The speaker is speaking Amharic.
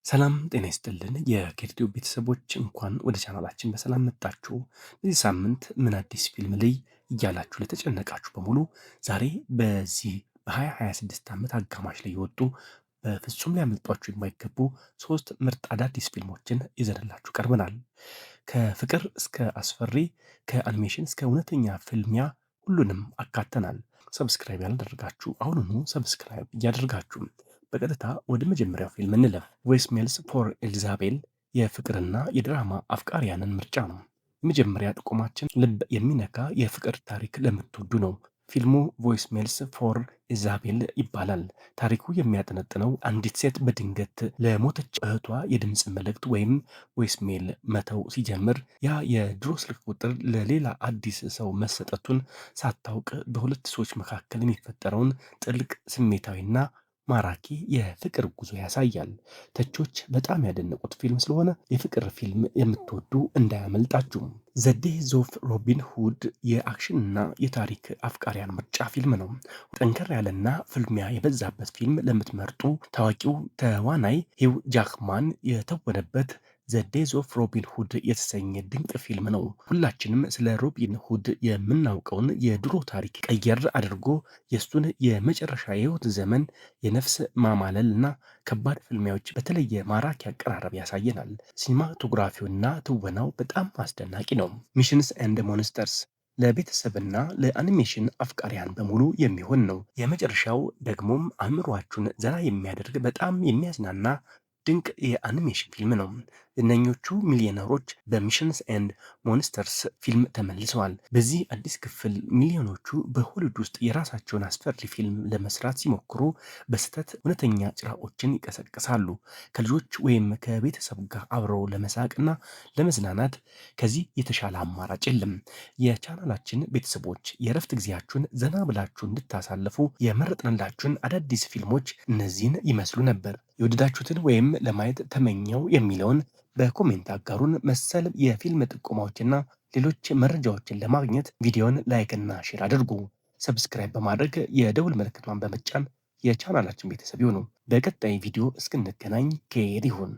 ሰላም ጤና ይስጥልን የኬርቲው ቤተሰቦች እንኳን ወደ ቻናላችን በሰላም መጣችሁ። በዚህ ሳምንት ምን አዲስ ፊልም ላይ እያላችሁ ለተጨነቃችሁ በሙሉ ዛሬ በዚህ በ2026 ዓመት አጋማሽ ላይ የወጡ በፍጹም ሊያመልጧችሁ የማይገቡ ሶስት ምርጥ አዳዲስ ፊልሞችን ይዘንላችሁ ቀርበናል። ከፍቅር እስከ አስፈሪ፣ ከአኒሜሽን እስከ እውነተኛ ፍልሚያ ሁሉንም አካተናል። ሰብስክራይብ ያላደረጋችሁ አሁኑኑ ሰብስክራይብ እያደርጋችሁ በቀጥታ ወደ መጀመሪያው ፊልም እንለፍ። ቮይስሜልስ ፎር ኤልዛቤል የፍቅርና የድራማ አፍቃሪያንን ምርጫ ነው። የመጀመሪያ ጥቆማችን ልብ የሚነካ የፍቅር ታሪክ ለምትወዱ ነው። ፊልሙ ቮይስሜልስ ፎር ኢዛቤል ይባላል። ታሪኩ የሚያጠነጥነው አንዲት ሴት በድንገት ለሞተች እህቷ የድምፅ መልእክት ወይም ቮይስሜል መተው ሲጀምር ያ የድሮ ስልክ ቁጥር ለሌላ አዲስ ሰው መሰጠቱን ሳታውቅ በሁለት ሰዎች መካከል የሚፈጠረውን ጥልቅ ስሜታዊና ማራኪ የፍቅር ጉዞ ያሳያል። ተቾች በጣም ያደነቁት ፊልም ስለሆነ የፍቅር ፊልም የምትወዱ እንዳያመልጣችሁ። ዘ ዴዝ ኦፍ ሮቢን ሁድ የአክሽንና የታሪክ አፍቃሪያን ምርጫ ፊልም ነው። ጠንከር ያለና ፍልሚያ የበዛበት ፊልም ለምትመርጡ ታዋቂው ተዋናይ ሂው ጃክማን የተወነበት ዘ ዴዝ ኦፍ ሮቢን ሁድ የተሰኘ ድንቅ ፊልም ነው። ሁላችንም ስለ ሮቢን ሁድ የምናውቀውን የድሮ ታሪክ ቀየር አድርጎ የእሱን የመጨረሻ የህይወት ዘመን የነፍስ ማማለል እና ከባድ ፍልሚያዎች በተለየ ማራኪ አቀራረብ ያሳየናል። ሲኒማቶግራፊውና ትወናው በጣም አስደናቂ ነው። ሚሽንስ ኤንድ ሞንስተርስ ለቤተሰብና ለአኒሜሽን አፍቃሪያን በሙሉ የሚሆን ነው። የመጨረሻው ደግሞም አእምሯችሁን ዘና የሚያደርግ በጣም የሚያዝናና ድንቅ የአኒሜሽን ፊልም ነው። እነኞቹ ሚሊዮነሮች በሚሽንስ ኤንድ ሞንስተርስ ፊልም ተመልሰዋል። በዚህ አዲስ ክፍል ሚሊዮኖቹ በሆሊውድ ውስጥ የራሳቸውን አስፈሪ ፊልም ለመስራት ሲሞክሩ በስህተት እውነተኛ ጭራቆችን ይቀሰቅሳሉ። ከልጆች ወይም ከቤተሰብ ጋር አብረው ለመሳቅና ለመዝናናት ከዚህ የተሻለ አማራጭ የለም። የቻናላችን ቤተሰቦች የእረፍት ጊዜያችሁን ዘና ብላችሁ እንድታሳልፉ የመረጥንላችሁን አዳዲስ ፊልሞች እነዚህን ይመስሉ ነበር። የወደዳችሁትን ወይም ለማየት ተመኘው የሚለውን በኮሜንት አጋሩን። መሰል የፊልም ጥቆማዎችና ሌሎች መረጃዎችን ለማግኘት ቪዲዮን ላይክ እና ሼር አድርጉ። ሰብስክራይብ በማድረግ የደውል ምልክቷን በመጫን የቻናላችን ቤተሰብ ይሁኑ። በቀጣይ ቪዲዮ እስክንገናኝ ከየድ ይሁን።